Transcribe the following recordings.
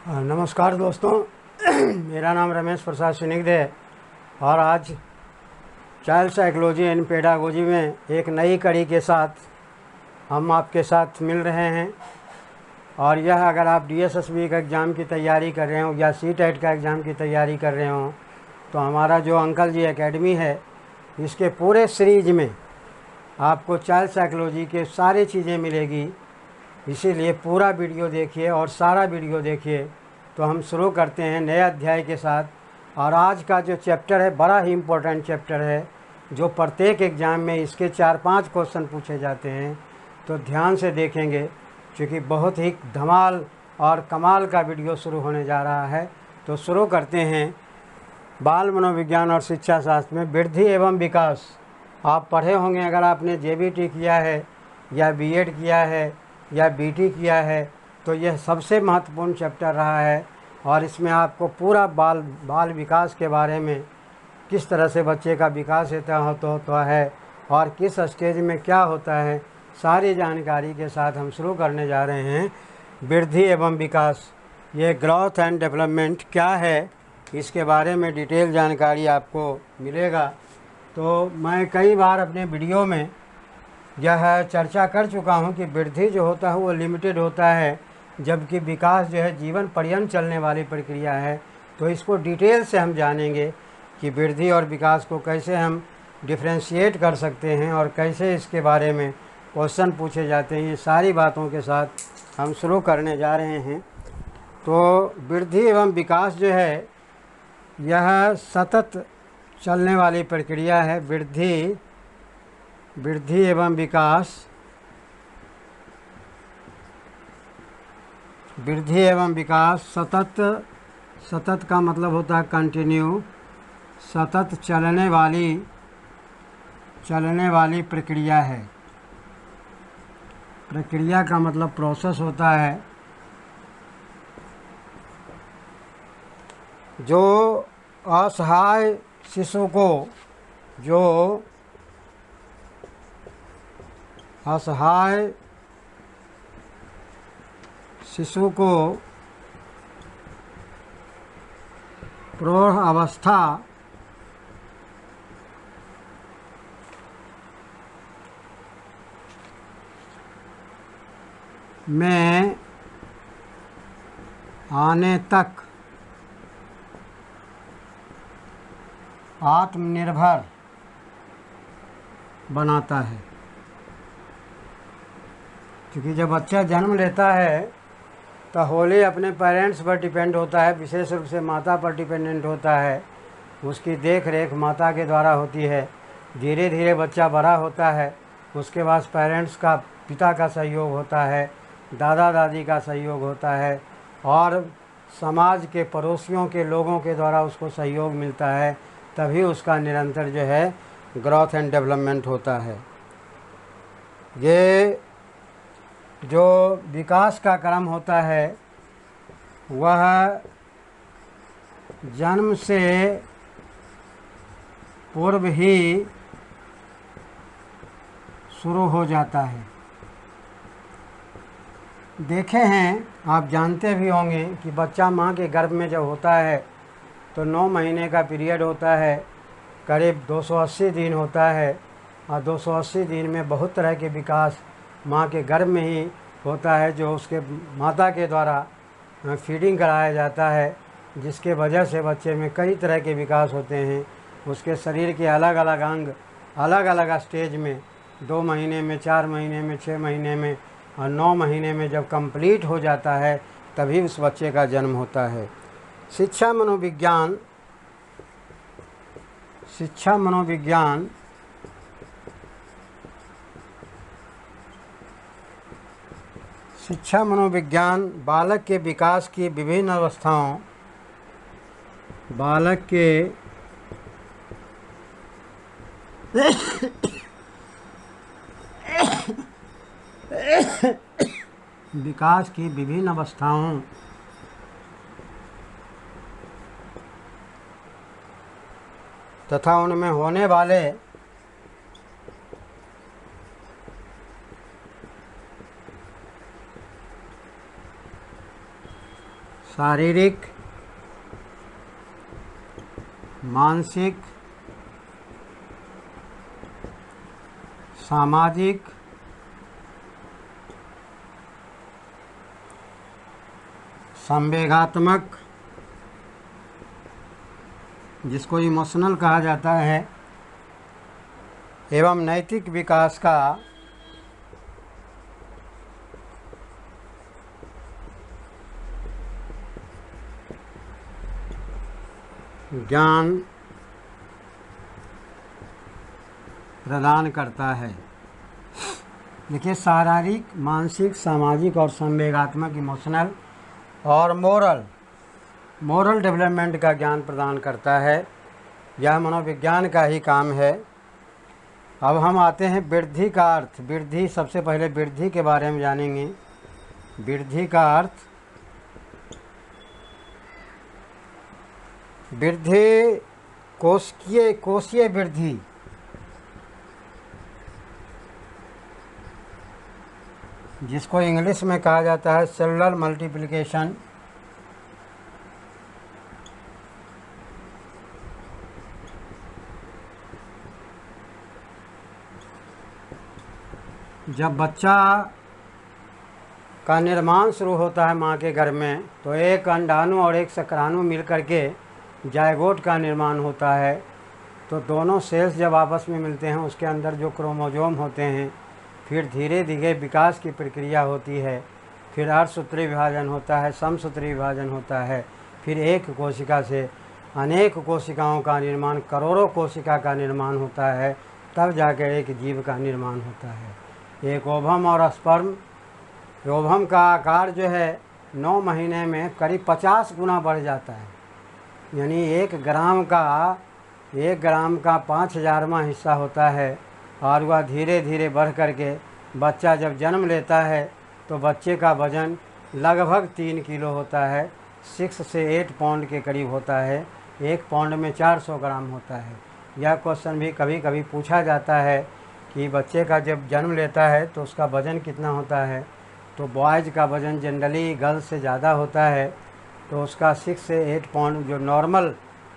नमस्कार दोस्तों। मेरा नाम रमेश प्रसाद स्निग्ध है और आज चाइल्ड साइकोलॉजी एंड पेडागोजी में एक नई कड़ी के साथ हम आपके साथ मिल रहे हैं। और यह अगर आप डीएसएसबी का एग्ज़ाम की तैयारी कर रहे हो या सीटेट का एग्ज़ाम की तैयारी कर रहे हो तो हमारा जो अंकल जी एकेडमी है इसके पूरे सीरीज में आपको चाइल्ड साइकोलॉजी के सारी चीज़ें मिलेगी। इसीलिए पूरा वीडियो देखिए और सारा वीडियो देखिए। तो हम शुरू करते हैं नए अध्याय के साथ। और आज का जो चैप्टर है बड़ा ही इम्पोर्टेंट चैप्टर है, जो प्रत्येक एग्ज़ाम में इसके 4-5 क्वेश्चन पूछे जाते हैं। तो ध्यान से देखेंगे क्योंकि बहुत ही धमाल और कमाल का वीडियो शुरू होने जा रहा है। तो शुरू करते हैं। बाल मनोविज्ञान और शिक्षा शास्त्र में वृद्धि एवं विकास आप पढ़े होंगे। अगर आपने जेबीटी किया है या बीएड किया है या बीटी किया है तो यह सबसे महत्वपूर्ण चैप्टर रहा है। और इसमें आपको पूरा बाल विकास के बारे में, किस तरह से बच्चे का विकास होता है और किस स्टेज में क्या होता है, सारी जानकारी के साथ हम शुरू करने जा रहे हैं। वृद्धि एवं विकास, ये ग्रोथ एंड डेवलपमेंट क्या है, इसके बारे में डिटेल जानकारी आपको मिलेगा। तो मैं कई बार अपने वीडियो में यह चर्चा कर चुका हूँ कि वृद्धि जो होता है वो लिमिटेड होता है, जबकि विकास जो है जीवन पर्यंत चलने वाली प्रक्रिया है। तो इसको डिटेल से हम जानेंगे कि वृद्धि और विकास को कैसे हम डिफ्रेंशिएट कर सकते हैं और कैसे इसके बारे में क्वेश्चन पूछे जाते हैं। ये सारी बातों के साथ हम शुरू करने जा रहे हैं। तो वृद्धि एवं विकास जो है यह सतत चलने वाली प्रक्रिया है। वृद्धि एवं विकास, वृद्धि एवं विकास सतत का मतलब होता है कंटिन्यू, सतत चलने वाली प्रक्रिया है। प्रक्रिया का मतलब प्रोसेस होता है जो असहाय शिशु को, जो असहाय शिशु को प्रौढ़ अवस्था में आने तक आत्मनिर्भर बनाता है। क्योंकि जब बच्चा जन्म लेता है तो होली अपने पेरेंट्स पर डिपेंड होता है, विशेष रूप से माता पर डिपेंडेंट होता है। उसकी देख रेख माता के द्वारा होती है। धीरे धीरे बच्चा बड़ा होता है, उसके बाद पेरेंट्स का, पिता का सहयोग होता है, दादा दादी का सहयोग होता है और समाज के पड़ोसियों के लोगों के द्वारा उसको सहयोग मिलता है। तभी उसका निरंतर जो है ग्रोथ एंड डेवलपमेंट होता है। ये जो विकास का क्रम होता है वह जन्म से पूर्व ही शुरू हो जाता है। देखे हैं, आप जानते भी होंगे कि बच्चा माँ के गर्भ में जब होता है तो 9 महीने का पीरियड होता है, करीब 280 दिन होता है। और 280 दिन में बहुत तरह के विकास माँ के गर्भ में ही होता है, जो उसके माता के द्वारा फीडिंग कराया जाता है, जिसके वजह से बच्चे में कई तरह के विकास होते हैं। उसके शरीर के अलग अलग अंग अलग अलग स्टेज में 2 महीने में, 4 महीने में, 6 महीने में और 9 महीने में जब कंप्लीट हो जाता है तभी उस बच्चे का जन्म होता है। शिक्षा मनोविज्ञान बालक के विकास की विभिन्न अवस्थाओं, बालक के विकास की विभिन्न अवस्थाओं तथा उनमें होने वाले शारीरिक, मानसिक, सामाजिक, संवेगात्मक, जिसको इमोशनल कहा जाता है, एवं नैतिक विकास का ज्ञान प्रदान करता है। देखिए, शारीरिक, मानसिक, सामाजिक और संवेगात्मक, इमोशनल और मोरल डेवलपमेंट का ज्ञान प्रदान करता है। यह मनोविज्ञान का ही काम है। अब हम आते हैं वृद्धि का अर्थ। वृद्धि, सबसे पहले वृद्धि के बारे में जानेंगे। वृद्धि का अर्थ, वृद्धि कोशीय वृद्धि, जिसको इंग्लिश में कहा जाता है सेलुलर मल्टीप्लिकेशन। जब बच्चा का निर्माण शुरू होता है माँ के गर्भ में, तो एक अंडाणु और एक शुक्राणु मिलकर के जायगोट का निर्माण होता है। तो दोनों सेल्स जब आपस में मिलते हैं, उसके अंदर जो क्रोमोजोम होते हैं, फिर धीरे धीरे विकास की प्रक्रिया होती है। फिर अर्धसूत्री विभाजन होता है, समसूत्री विभाजन होता है। फिर एक कोशिका से अनेक कोशिकाओं का निर्माण, करोड़ों कोशिका का निर्माण होता है। तब जाकर एक जीव का निर्माण होता है। एक ओवम और स्पर्म, ओवम का आकार जो है 9 महीने में करीब 50 गुना बढ़ जाता है। यानी 1 ग्राम का 5000वां हिस्सा होता है। और वह धीरे धीरे बढ़ करके बच्चा जब जन्म लेता है तो बच्चे का वज़न लगभग 3 किलो होता है। 6 से 8 पाउंड के करीब होता है। 1 पाउंड में 400 ग्राम होता है। यह क्वेश्चन भी कभी कभी पूछा जाता है कि बच्चे का जब जन्म लेता है तो उसका वज़न कितना होता है। तो बॉयज़ का वज़न जनरली गर्ल्स से ज़्यादा होता है। तो उसका 6 से 8 पाउंड, जो नॉर्मल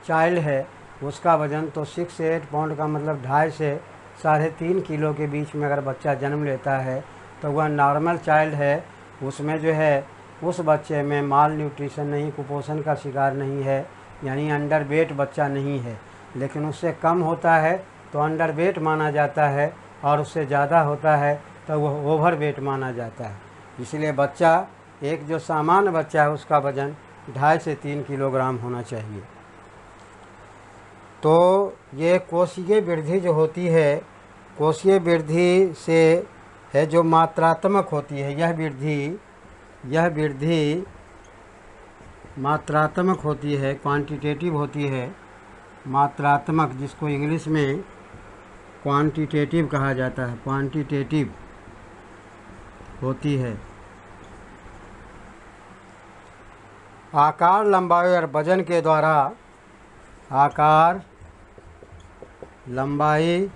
चाइल्ड है उसका वज़न, तो 6 से 8 पाउंड का मतलब 2.5 से 3.5 किलो के बीच में अगर बच्चा जन्म लेता है तो वह नॉर्मल चाइल्ड है। उसमें जो है उस बच्चे में माल न्यूट्रिशन नहीं, कुपोषण का शिकार नहीं है, यानी अंडर वेट बच्चा नहीं है। लेकिन उससे कम होता है तो अंडर वेट माना जाता है, और उससे ज़्यादा होता है तो वह ओवर वेट माना जाता है। इसलिए बच्चा, एक जो सामान्य बच्चा है उसका वज़न 2.5 से 3 किलोग्राम होना चाहिए। तो ये कोशीय वृद्धि जो होती है, कोशीय वृद्धि से है जो मात्रात्मक होती है। यह वृद्धि मात्रात्मक होती है, क्वांटिटेटिव होती है। मात्रात्मक, जिसको इंग्लिश में क्वांटिटेटिव कहा जाता है, क्वांटिटेटिव होती है। आकार, लंबाई और वजन के द्वारा, आकार, लंबाई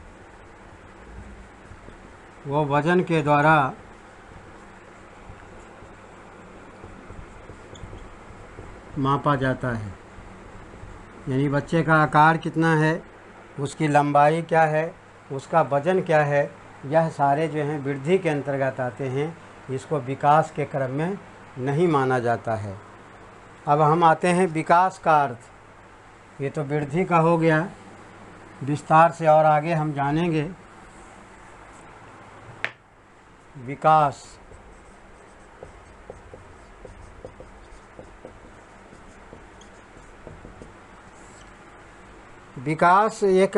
व वजन के द्वारा मापा जाता है। यानी बच्चे का आकार कितना है, उसकी लंबाई क्या है, उसका वजन क्या है, यह सारे जो हैं वृद्धि के अंतर्गत आते हैं। इसको विकास के क्रम में नहीं माना जाता है। अब हम आते हैं विकास का अर्थ। ये तो वृद्धि का हो गया, विस्तार से और आगे हम जानेंगे विकास। विकास एक,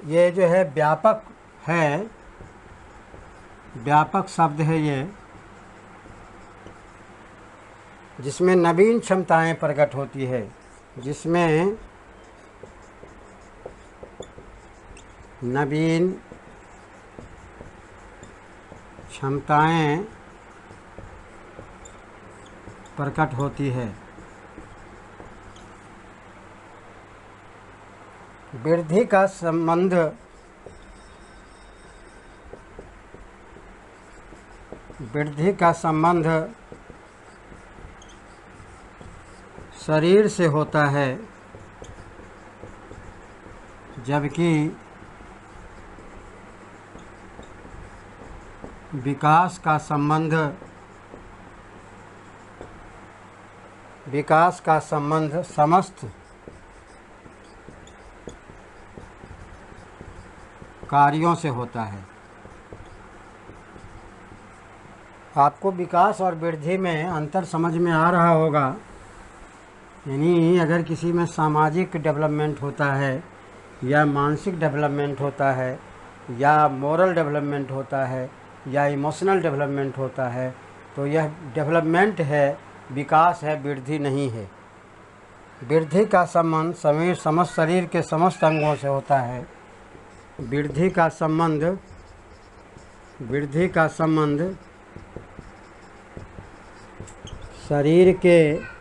ये जो है व्यापक है, व्यापक शब्द है ये, जिसमें नवीन क्षमताएं प्रकट होती है, जिसमें नवीन क्षमताएं प्रकट होती है। वृद्धि का संबंध शरीर से होता है, जबकि विकास का संबंध समस्त कार्यों से होता है। आपको विकास और वृद्धि में अंतर समझ में आ रहा होगा। यानी अगर किसी में सामाजिक डेवलपमेंट होता है या मानसिक डेवलपमेंट होता है या मोरल डेवलपमेंट होता है या इमोशनल डेवलपमेंट होता है, तो यह डेवलपमेंट है, विकास है, वृद्धि नहीं है। वृद्धि का संबंध समस्त शरीर के समस्त अंगों से होता है। वृद्धि का संबंध शरीर के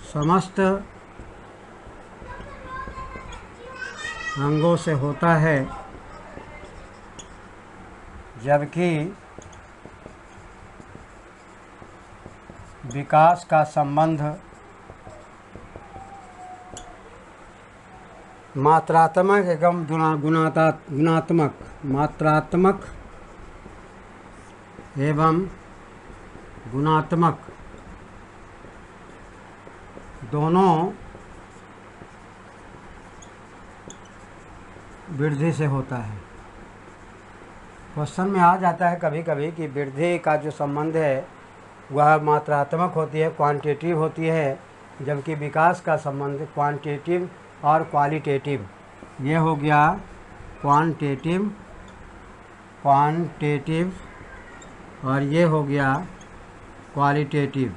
समस्त अंगों से होता है, जबकि विकास का संबंध मात्रात्मक एवं गुणात्मक दोनों वृद्धि से होता है। क्वेश्चन में आ जाता है कभी कभी कि वृद्धि का जो संबंध है वह मात्रात्मक होती है, क्वांटिटेटिव होती है, जबकि विकास का संबंध क्वांटिटेटिव और क्वालिटेटिव। ये हो गया क्वांटिटेटिव और ये हो गया क्वालिटेटिव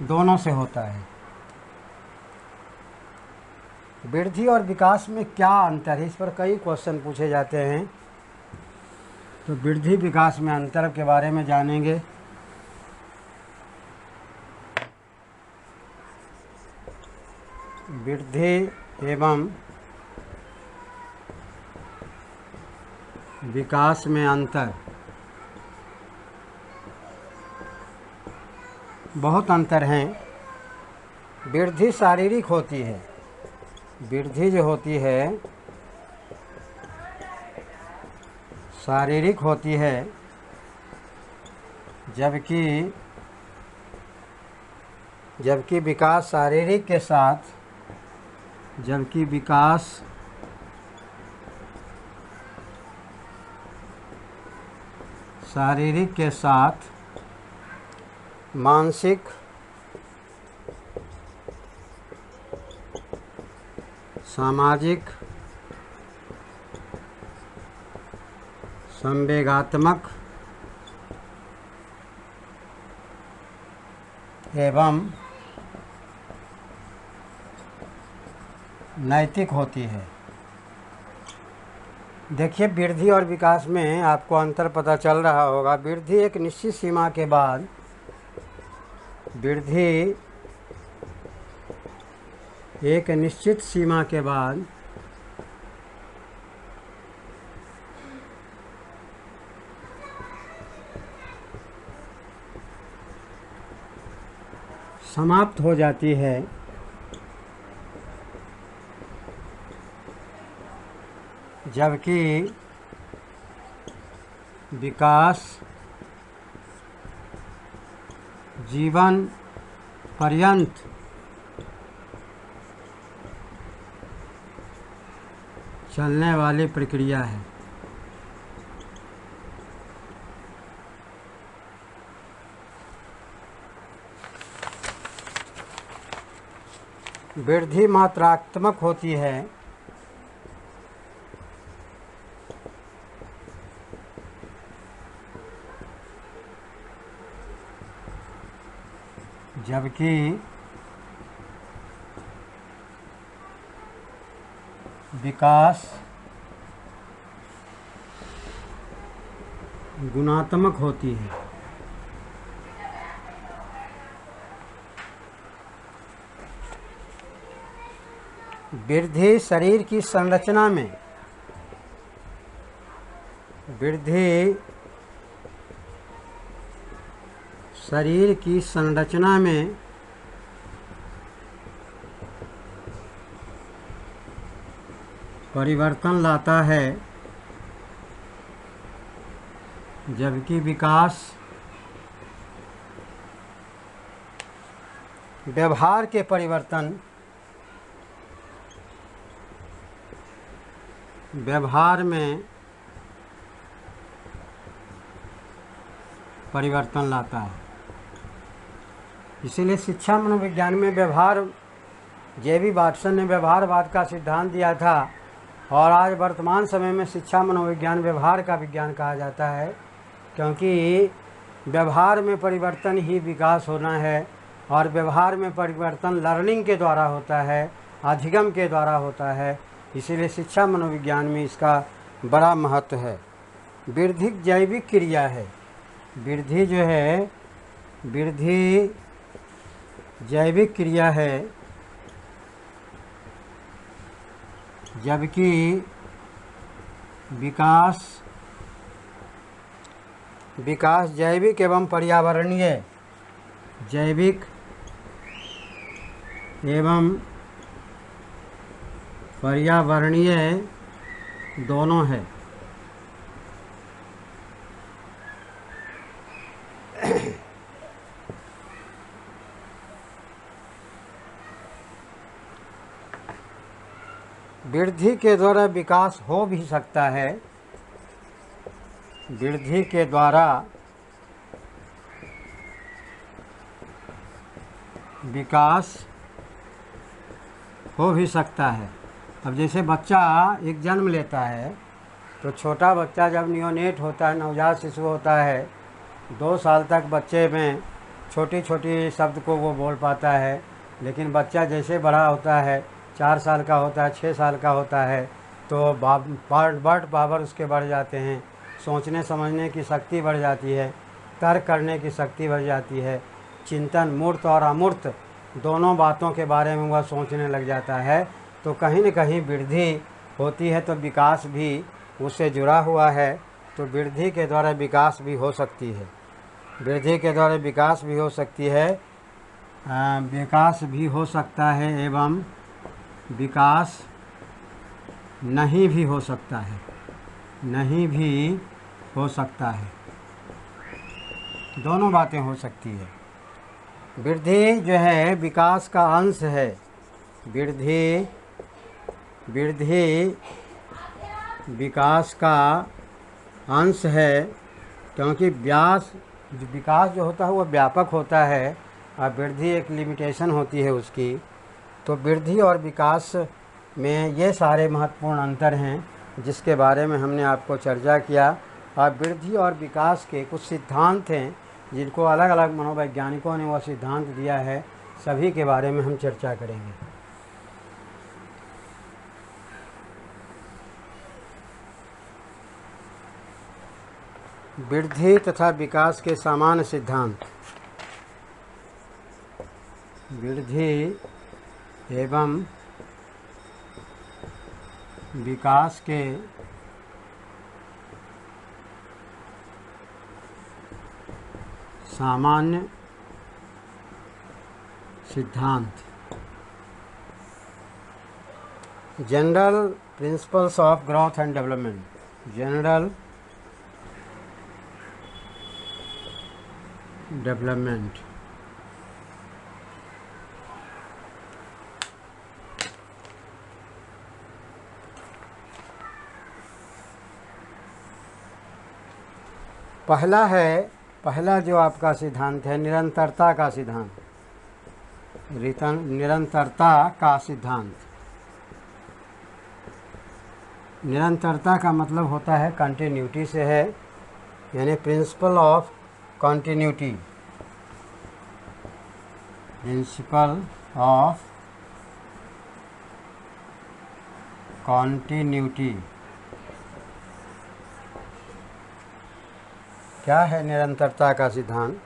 दोनों से होता है। वृद्धि और विकास में क्या अंतर है, इस पर कई क्वेश्चन पूछे जाते हैं। तो वृद्धि विकास में अंतर के बारे में जानेंगे। वृद्धि एवं विकास में अंतर, बहुत अंतर हैं। वृद्धि शारीरिक होती है, वृद्धि जो होती है शारीरिक होती है, जबकि विकास शारीरिक के साथ मानसिक, सामाजिक, संवेगात्मक एवं नैतिक होती है। देखिए, वृद्धि और विकास में आपको अंतर पता चल रहा होगा। वृद्धि एक निश्चित सीमा के बाद समाप्त हो जाती है, जबकि विकास जीवन पर्यंत चलने वाली प्रक्रिया है। वृद्धि मात्रात्मक होती है, जबकि विकास गुणात्मक होती है। वृद्धि शरीर की संरचना में, वृद्धि शरीर की संरचना में परिवर्तन लाता है, जबकि विकास व्यवहार के व्यवहार में परिवर्तन लाता है। इसीलिए शिक्षा मनोविज्ञान में व्यवहार, जे.बी. वाटसन ने व्यवहारवाद का सिद्धांत दिया था, और आज वर्तमान समय में शिक्षा मनोविज्ञान व्यवहार का विज्ञान कहा जाता है, क्योंकि व्यवहार में परिवर्तन ही विकास होना है, और व्यवहार में परिवर्तन लर्निंग के द्वारा होता है, अधिगम के द्वारा होता है। इसीलिए शिक्षा मनोविज्ञान में इसका बड़ा महत्व है। वृद्धि जैविक क्रिया है। वृद्धि जो है, वृद्धि जैविक क्रिया है, जबकि विकास जैविक एवं पर्यावरणीय, जैविक एवं पर्यावरणीय दोनों है। वृद्धि के द्वारा विकास हो भी सकता है, वृद्धि के द्वारा विकास हो भी सकता है। अब जैसे बच्चा एक जन्म लेता है, तो छोटा बच्चा जब नियोनेट होता है, नवजात शिशु होता है, 2 साल तक बच्चे में छोटी छोटी शब्द को वो बोल पाता है। लेकिन बच्चा जैसे बड़ा होता है, 4 साल का होता है, 6 साल का होता है, तो बर्ड पावर उसके बढ़ जाते हैं, सोचने समझने की शक्ति बढ़ जाती है, तर्क करने की शक्ति बढ़ जाती है, चिंतन मूर्त और अमूर्त दोनों बातों के बारे में वह सोचने लग जाता है। तो कहीं न कहीं वृद्धि होती है, तो विकास भी उससे जुड़ा हुआ है। तो वृद्धि के द्वारा विकास भी हो सकती है, वृद्धि के द्वारा विकास भी हो सकती है, विकास भी हो सकता है, एवं विकास नहीं भी हो सकता है, नहीं भी हो सकता है। दोनों बातें हो सकती है। वृद्धि जो है विकास का अंश है। वृद्धि विकास का अंश है, क्योंकि विकास जो होता है वो व्यापक होता है, और वृद्धि एक लिमिटेशन होती है उसकी। तो वृद्धि और विकास में ये सारे महत्वपूर्ण अंतर हैं, जिसके बारे में हमने आपको चर्चा किया। और वृद्धि और विकास के कुछ सिद्धांत हैं, जिनको अलग अलग मनोवैज्ञानिकों ने वो सिद्धांत दिया है, सभी के बारे में हम चर्चा करेंगे। वृद्धि तथा विकास के सामान्य सिद्धांत। वृद्धि एवं विकास के सामान्य सिद्धांत। General principles of growth and development. General development. पहला जो आपका सिद्धांत है, निरंतरता का सिद्धांत। निरंतरता का सिद्धांत। निरंतरता का मतलब होता है कंटिन्यूटी से है, यानी principle of continuity. Principle of continuity. क्या है निरंतरता का सिद्धांत?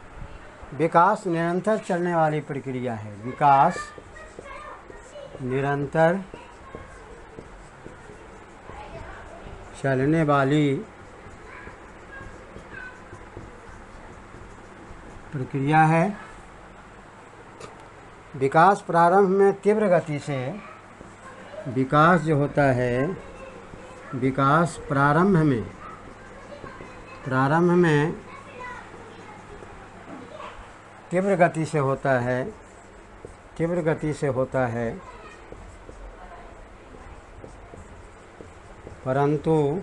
विकास निरंतर चलने वाली प्रक्रिया है। विकास निरंतर चलने वाली प्रक्रिया है। विकास प्रारंभ में तीव्र गति से, विकास जो होता है, विकास प्रारंभ में तीव्र गति से होता है, तीव्र गति से होता है, परंतु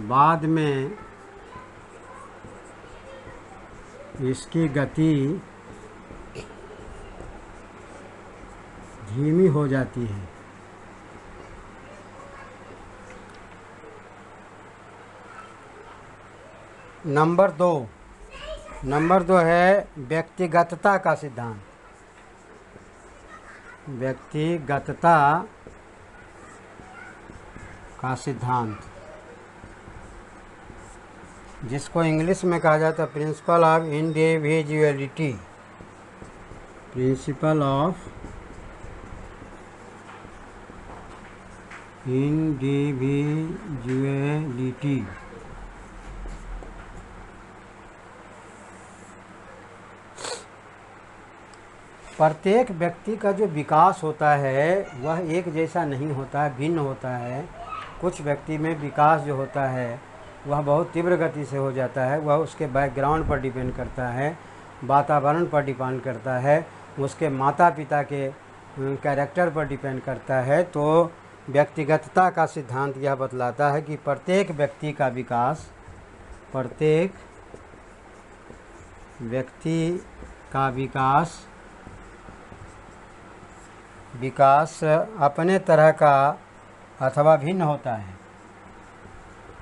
बाद में इसकी गति धीमी हो जाती है। नंबर दो है व्यक्तिगतता का सिद्धांत। व्यक्तिगतता का सिद्धांत, जिसको इंग्लिश में कहा जाता है principle of individuality. Principle of individuality. प्रत्येक व्यक्ति का जो विकास होता है वह एक जैसा नहीं होता है, भिन्न होता है। कुछ व्यक्ति में विकास जो होता है वह बहुत तीव्र गति से हो जाता है। वह उसके बैकग्राउंड पर डिपेंड करता है, वातावरण पर डिपेंड करता है, उसके माता पिता के कैरेक्टर पर डिपेंड करता है। तो व्यक्तिगतता का सिद्धांत यह बतलाता है कि प्रत्येक व्यक्ति का विकास, प्रत्येक व्यक्ति का विकास अपने तरह का अथवा भिन्न होता है,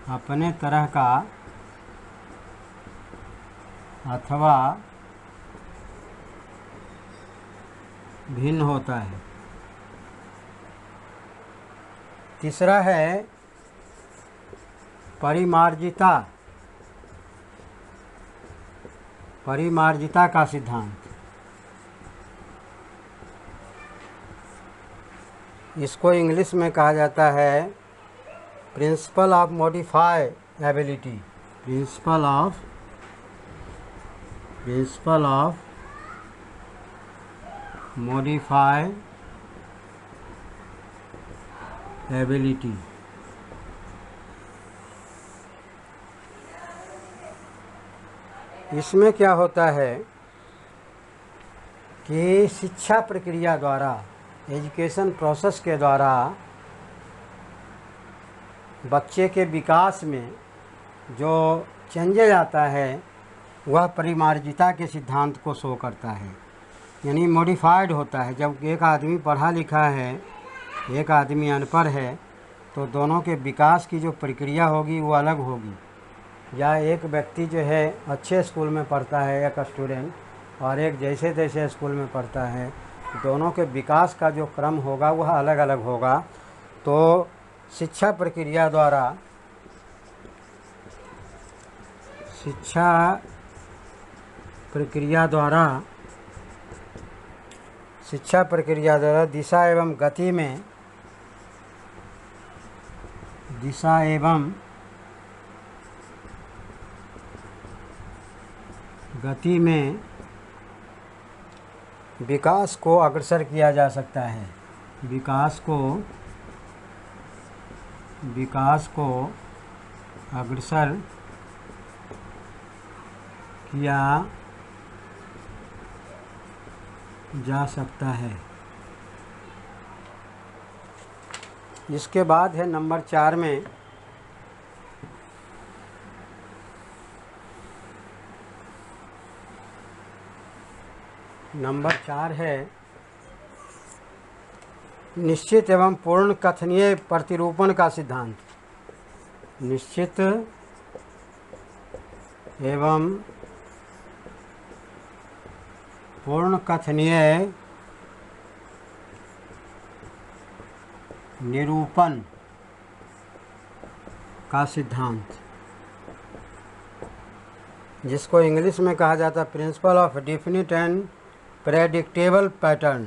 अपने तरह का अथवा भिन्न होता है। तीसरा है परिमार्जिता का सिद्धांत। इसको इंग्लिश में कहा जाता है principle of modifiability. Principle of modifiability. इसमें क्या होता है कि शिक्षा प्रक्रिया द्वारा, एजुकेशन प्रोसेस के द्वारा बच्चे के विकास में जो चेंजेज आता है वह परिमार्जिता के सिद्धांत को शो करता है, यानी मॉडिफाइड होता है। जब एक आदमी पढ़ा लिखा है, एक आदमी अनपढ़ है, तो दोनों के विकास की जो प्रक्रिया होगी वो अलग होगी। या एक व्यक्ति जो है अच्छे स्कूल में पढ़ता है, एक स्टूडेंट, और एक जैसे तैसे स्कूल में पढ़ता है, दोनों के विकास का जो क्रम होगा वह अलग अलग होगा। तो शिक्षा प्रक्रिया द्वारा दिशा एवं गति में विकास को अग्रसर किया जा सकता है। विकास को अग्रसर किया जा सकता है। इसके बाद है नंबर 4 में नंबर 4 है निश्चित एवं पूर्ण कथनीय प्रतिरूपण का सिद्धांत। निश्चित एवं पूर्ण कथनीय निरूपण का सिद्धांत, जिसको इंग्लिश में कहा जाता है principle of definite and predictable pattern.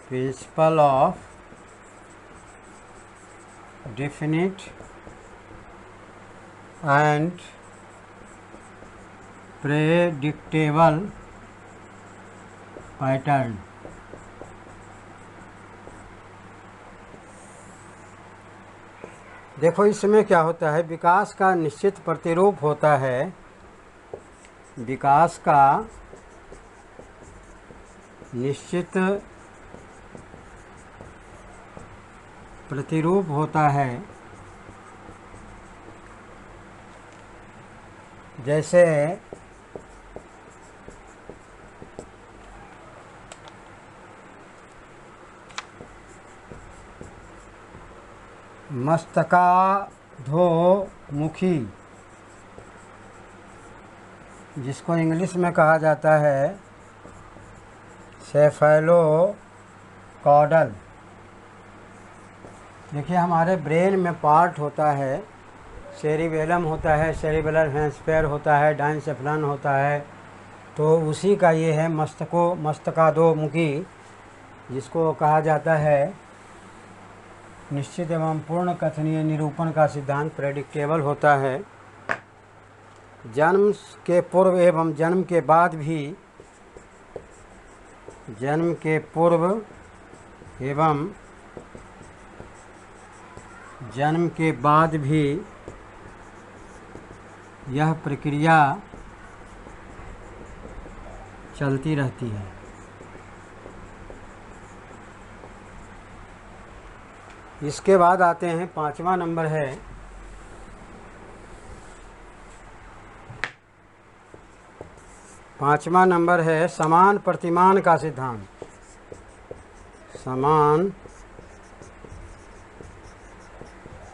Principle of definite and predictable pattern. देखो इसमें क्या होता है, विकास का निश्चित प्रतिरूप होता है, विकास का निश्चित प्रतिरूप होता है। जैसे मस्तकाधोमुखी, जिसको इंग्लिश में कहा जाता है सेफेलोकॉडल। देखिए हमारे ब्रेन में पार्ट होता है, सेरिबेलम होता है, सेरिबेलर हेमिस्फीयर होता है, डाइनसेफलन होता है, तो उसी का ये है मस्तकाधोमुखी, जिसको कहा जाता है निश्चित एवं पूर्ण कथनीय निरूपण का सिद्धांत प्रेडिक्टेबल होता है। जन्म के पूर्व एवं जन्म के बाद भी, जन्म के पूर्व एवं जन्म के बाद भी यह प्रक्रिया चलती रहती है। इसके बाद आते हैं, 5वां नंबर है समान प्रतिमान का सिद्धांत। समान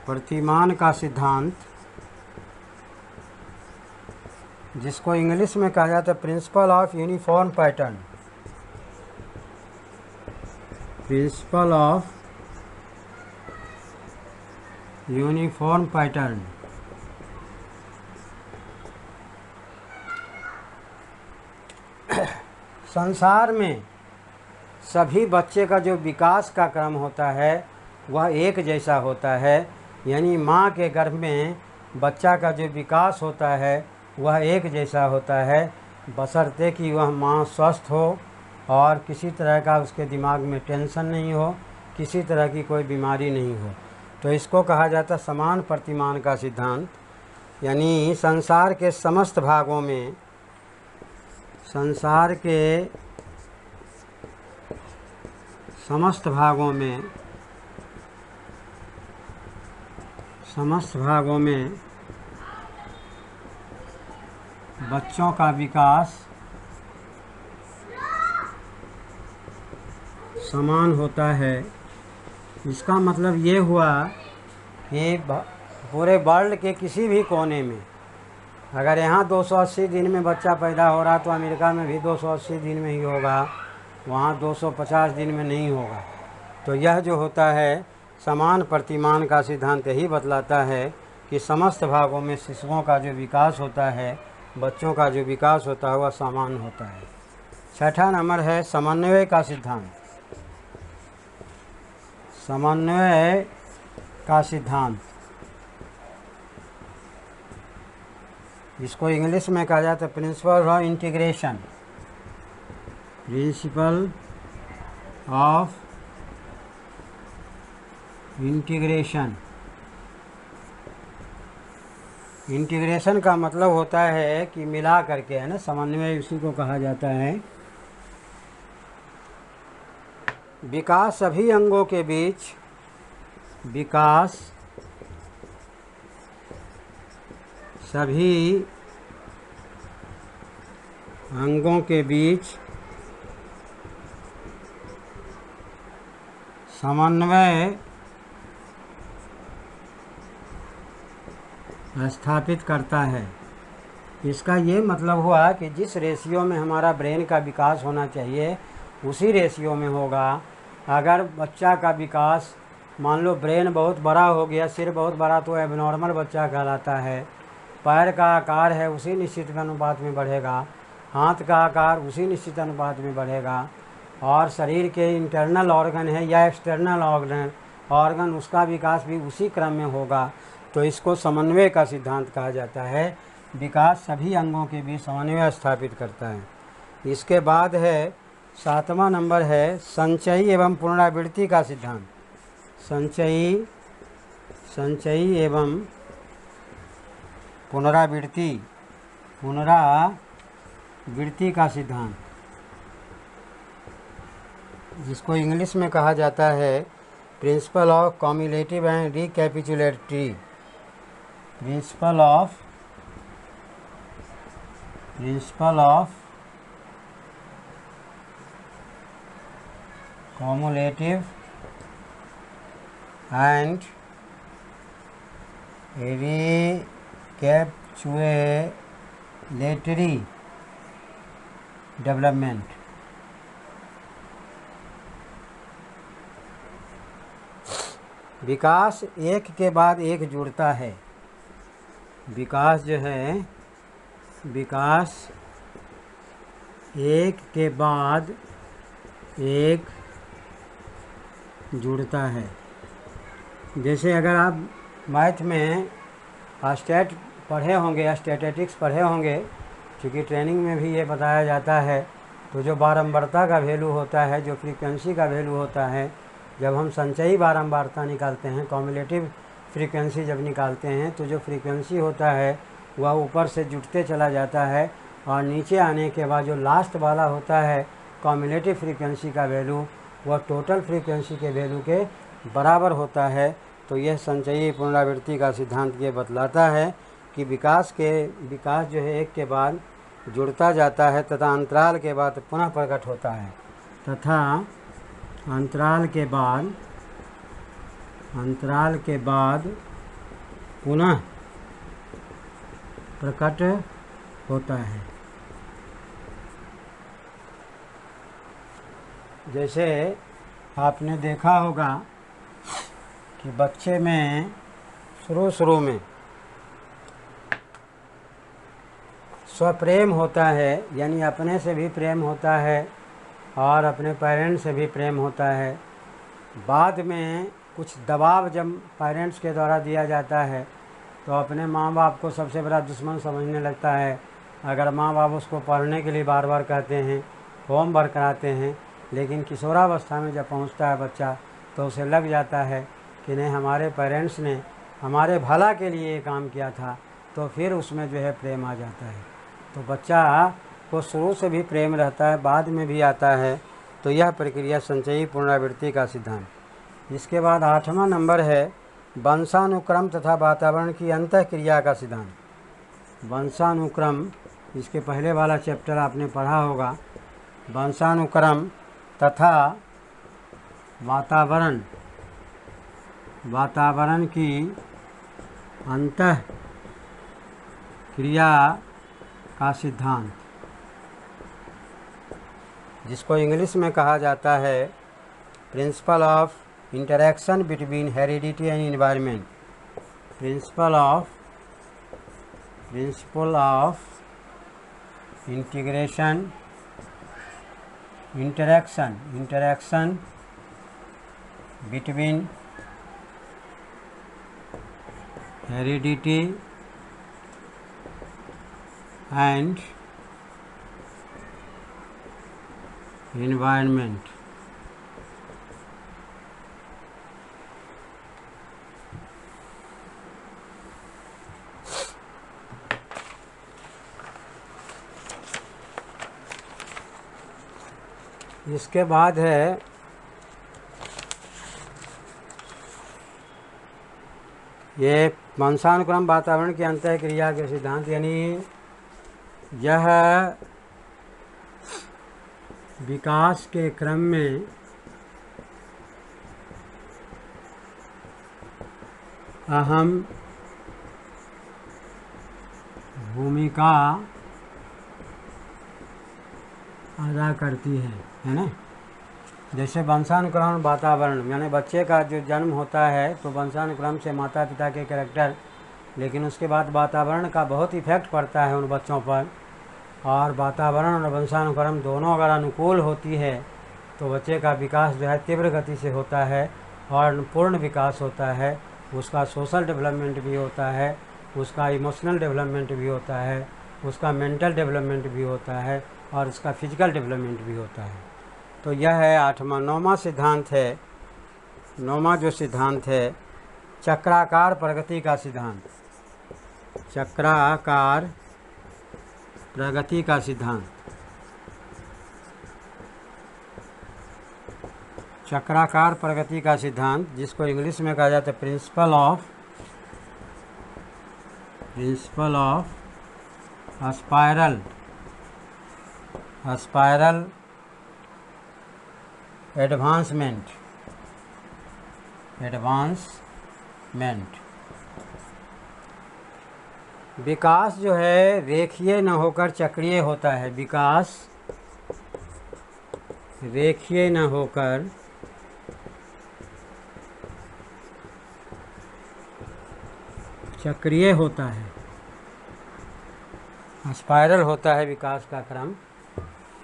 प्रतिमान का सिद्धांत, जिसको इंग्लिश में कहा जाता है principle of uniform pattern. Principle of uniform pattern. संसार में सभी बच्चे का जो विकास का क्रम होता है वह एक जैसा होता है, यानी माँ के गर्भ में बच्चा का जो विकास होता है वह एक जैसा होता है, बशर्ते कि वह माँ स्वस्थ हो और किसी तरह का उसके दिमाग में टेंशन नहीं हो, किसी तरह की कोई बीमारी नहीं हो। तो इसको कहा जाता है समान प्रतिमान का सिद्धांत। यानी संसार के समस्त भागों में, संसार के समस्त भागों में, समस्त भागों में बच्चों का विकास समान होता है। इसका मतलब ये हुआ कि पूरे वर्ल्ड के किसी भी कोने में, अगर यहाँ 280 दिन में बच्चा पैदा हो रहा तो अमेरिका में भी 280 दिन में ही होगा, वहाँ 250 दिन में नहीं होगा। तो यह जो होता है समान प्रतिमान का सिद्धांत यही बतलाता है कि समस्त भागों में शिशुओं का जो विकास होता है, बच्चों का जो विकास होता है वह समान होता है। 6वां नंबर है समन्वय का सिद्धांत। समन्वय का सिद्धांत, इसको इंग्लिश में कहा जाता है principle of integration. Principle of integration. Integration का मतलब होता है कि मिला करके, है ना, समन्वय उसी को कहा जाता है। विकास सभी अंगों के बीच, विकास सभी अंगों के बीच समन्वय स्थापित करता है। इसका ये मतलब हुआ कि जिस रेशियो में हमारा ब्रेन का विकास होना चाहिए उसी रेशियो में होगा। अगर बच्चा का विकास, मान लो ब्रेन बहुत बड़ा हो गया, सिर बहुत बड़ा, तो एबनॉर्मल बच्चा कहलाता है। पैर का आकार है उसी निश्चित अनुपात में बढ़ेगा, हाथ का आकार उसी निश्चित अनुपात में बढ़ेगा, और शरीर के इंटरनल ऑर्गन है या एक्सटर्नल ऑर्गन उसका विकास भी उसी क्रम में होगा। तो इसको समन्वय का सिद्धांत कहा जाता है। विकास सभी अंगों के बीच समन्वय स्थापित करता है। इसके बाद है 7वां नंबर है संचयी एवं पुनरावृत्ति का सिद्धांत। संचयी एवं पुनरावृत्ति का सिद्धांत, जिसको इंग्लिश में कहा जाता है principle of cumulative and recapitulatory. Principle of cumulative and recapitulatory development. विकास एक के बाद एक जुड़ता है। विकास जो है, विकास एक के बाद एक जुड़ता है। जैसे अगर आप मैथ में स्टैटिस्टिक्स पढ़े होंगे, क्योंकि ट्रेनिंग में भी ये बताया जाता है, तो जो बारंबारता का वैल्यू होता है, जो फ्रीक्वेंसी का वैल्यू होता है, जब हम संचयी बारंबारता निकालते हैं, कॉम्युलेटिव फ्रीक्वेंसी जब निकालते हैं, तो जो फ्रीक्वेंसी होता है वह ऊपर से जुड़ते चला जाता है और नीचे आने के बाद जो लास्ट वाला होता है कॉम्युलेटिव फ्रीक्वेंसी का वैल्यू, वह टोटल फ्रीक्वेंसी के वैल्यू के बराबर होता है। तो यह संचयी पुनरावृत्ति का सिद्धांत ये बतलाता है कि विकास जो है एक के बाद जुड़ता जाता है तथा अंतराल के बाद पुनः प्रकट होता है, तथा अंतराल के बाद पुनः प्रकट होता है। जैसे आपने देखा होगा कि बच्चे में शुरू में स्वप्रेम होता है, यानी अपने से भी प्रेम होता है और अपने पेरेंट्स से भी प्रेम होता है। बाद में कुछ दबाव जब पेरेंट्स के द्वारा दिया जाता है तो अपने माँ बाप को सबसे बड़ा दुश्मन समझने लगता है। अगर माँ बाप उसको पढ़ने के लिए बार बार कहते हैं, होमवर्क कराते हैं, लेकिन किशोरावस्था में जब पहुँचता है बच्चा तो उसे लग जाता है कि नहीं, हमारे पेरेंट्स ने हमारे भला के लिए ये काम किया था, तो फिर उसमें जो है प्रेम आ जाता है। तो बच्चा को शुरू से भी प्रेम रहता है, बाद में भी आता है। तो यह प्रक्रिया संचयी पुनरावृत्ति का सिद्धांत। इसके बाद 8वां नंबर है वंशानुक्रम तथा वातावरण की अंतःक्रिया का सिद्धांत। वंशानुक्रम, इसके पहले वाला चैप्टर आपने पढ़ा होगा। वंशानुक्रम तथा वातावरण की अंतःक्रिया का सिद्धांत, जिसको इंग्लिश में कहा जाता है principle of interaction between heredity and environment. Principle of interaction between heredity and environment. इसके बाद है ये वंशानुक्रम वातावरण की अंतःक्रिया के सिद्धांत, यानी यह विकास के क्रम में अहम भूमिका अदा करती है ना। जैसे वंशानुक्रम वातावरण, यानी बच्चे का जो जन्म होता है तो वंशानुक्रम से माता पिता के कैरेक्टर, लेकिन उसके बाद वातावरण का बहुत इफेक्ट पड़ता है उन बच्चों पर। और वातावरण और वंशानुक्रम दोनों अगर अनुकूल होती है तो बच्चे का विकास जो है तीव्र गति से होता है और पूर्ण विकास होता है। उसका सोशल डेवलपमेंट भी होता है उसका इमोशनल डेवलपमेंट भी होता है, उसका मेंटल डेवलपमेंट भी होता है और उसका फिजिकल डेवलपमेंट भी होता है। तो यह है आठवां। नौवां सिद्धांत है, नौवां जो सिद्धांत है चक्राकार प्रगति का सिद्धांत। चक्राकार प्रगति का सिद्धांत। चक्राकार प्रगति का सिद्धांत, जिसको इंग्लिश में कहा जाता है प्रिंसिपल ऑफ स्पाइरल एडवांसमेंट। विकास जो है रेखीय न होकर चक्रीय होता है। विकास रेखीय न होकर चक्रीय होता है, स्पाइरल होता है विकास का क्रम।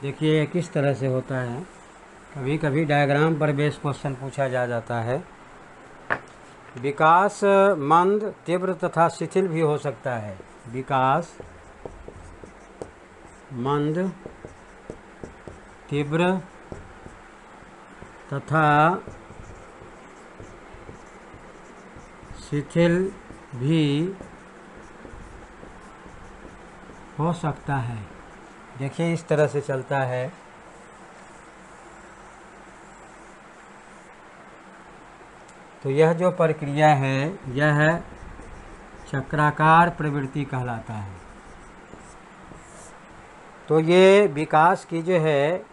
देखिए किस तरह से होता है। कभी कभी डायग्राम पर बेस क्वेश्चन पूछा जाता है। विकास मंद, तीव्र तथा शिथिल भी हो सकता है। विकास मंद, तीव्र तथा शिथिल भी हो सकता है। देखिए इस तरह से चलता है। तो यह जो प्रक्रिया है यह चक्राकार प्रवृत्ति कहलाता है। तो ये विकास की जो है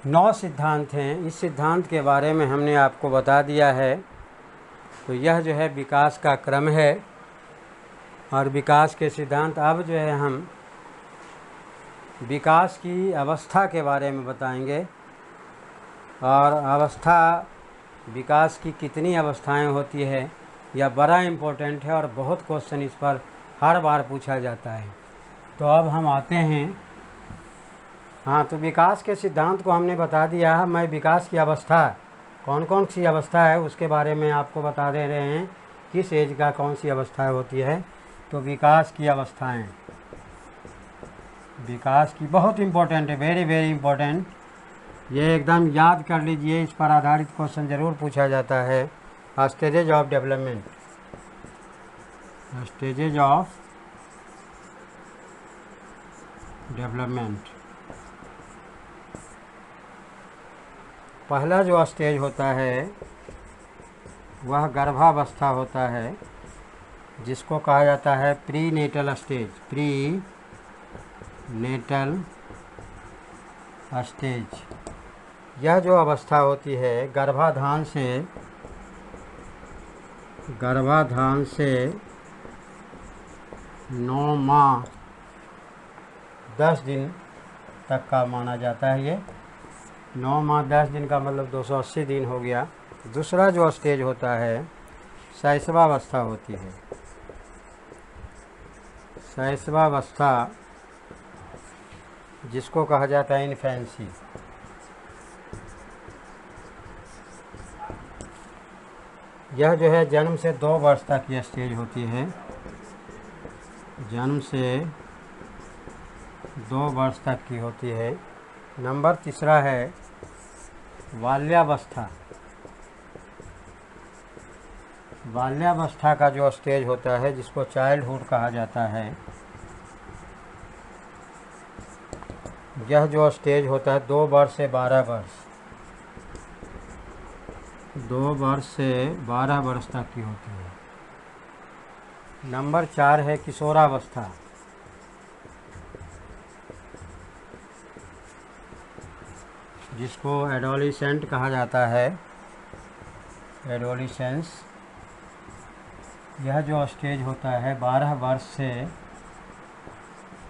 9 सिद्धांत हैं। इस सिद्धांत के बारे में हमने आपको बता दिया है। तो यह जो है विकास का क्रम है और विकास के सिद्धांत। अब जो है हम विकास की अवस्था के बारे में बताएंगे। और अवस्था, विकास की कितनी अवस्थाएं होती है, यह बड़ा इम्पोर्टेंट है और बहुत क्वेश्चन इस पर हर बार पूछा जाता है। तो अब हम आते हैं। हाँ, तो विकास के सिद्धांत को हमने बता दिया है। मैं विकास की अवस्था कौन कौन सी अवस्था है उसके बारे में आपको बता दे रहे हैं, किस एज का कौन सी अवस्था होती है। तो विकास की अवस्थाएं, विकास की बहुत इम्पोर्टेंट है, वेरी वेरी इम्पोर्टेंट। ये एकदम याद कर लीजिए, इस पर आधारित क्वेश्चन ज़रूर पूछा जाता है। Stages of development, stages of development. पहला जो स्टेज होता है वह गर्भावस्था होता है, जिसको कहा जाता है prenatal stage. Prenatal stage. यह जो अवस्था होती है गर्भाधान से 9 माह 10 दिन तक का माना जाता है। ये 9 माह 10 दिन का मतलब 280 दिन हो गया। दूसरा जो स्टेज होता है शैशवावस्था होती है। शैशवावस्था, जिसको कहा जाता है इन्फेंसी। यह जो है जन्म से 2 वर्ष तक की स्टेज होती है। जन्म से 2 वर्ष तक की होती है। नंबर तीसरा है बाल्यावस्था। बाल्यावस्था का जो स्टेज होता है, जिसको चाइल्डहुड कहा जाता है, यह जो स्टेज होता है 2 वर्ष से 12 वर्ष, 2 वर्ष से 12 वर्ष तक की होती है। नंबर 4 है किशोरावस्था। जिसको एडोलिसेंट कहा जाता है, एडोलिसेंस। यह जो स्टेज होता है 12 वर्ष से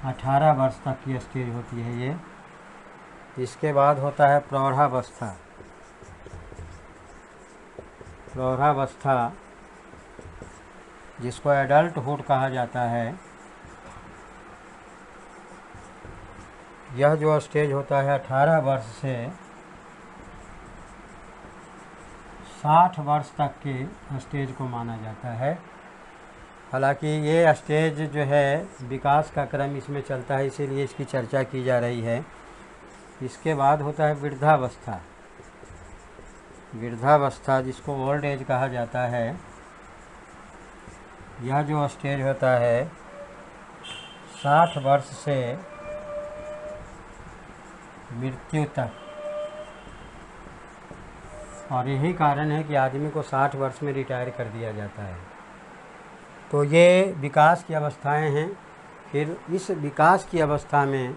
18 वर्ष तक की स्टेज होती है ये। इसके बाद होता है प्रौढ़ावस्था। प्रौढ़ावस्था, जिसको एडल्टहुड कहा जाता है, यह जो स्टेज होता है 18 वर्ष से 60 वर्ष तक के स्टेज को माना जाता है। हालांकि ये स्टेज जो है विकास का क्रम इसमें चलता है, इसीलिए इसकी चर्चा की जा रही है। इसके बाद होता है वृद्धावस्था। वृद्धावस्था जिसको ओल्ड एज कहा जाता है, यह जो स्टेज होता है 60 वर्ष से मृत्यु तक, और यही कारण है कि आदमी को 60 वर्ष में रिटायर कर दिया जाता है। तो ये विकास की अवस्थाएं हैं। फिर इस विकास की अवस्था में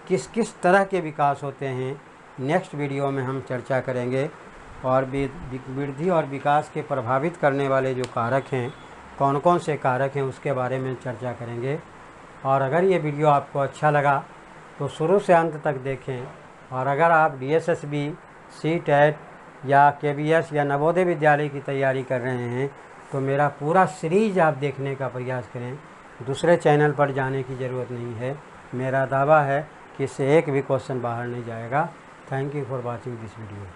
किस किस तरह के विकास होते हैं, नेक्स्ट वीडियो में हम चर्चा करेंगे। और वृद्धि और विकास के प्रभावित करने वाले जो कारक हैं, कौन कौन से कारक हैं, उसके बारे में चर्चा करेंगे। और अगर ये वीडियो आपको अच्छा लगा तो शुरू से अंत तक देखें। और अगर आप DSSB, CTET या KBS या नवोदय विद्यालय की तैयारी कर रहे हैं तो मेरा पूरा सीरीज आप देखने का प्रयास करें। दूसरे चैनल पर जाने की ज़रूरत नहीं है। मेरा दावा है कि इससे एक भी क्वेश्चन बाहर नहीं जाएगा। Thank you for watching this video.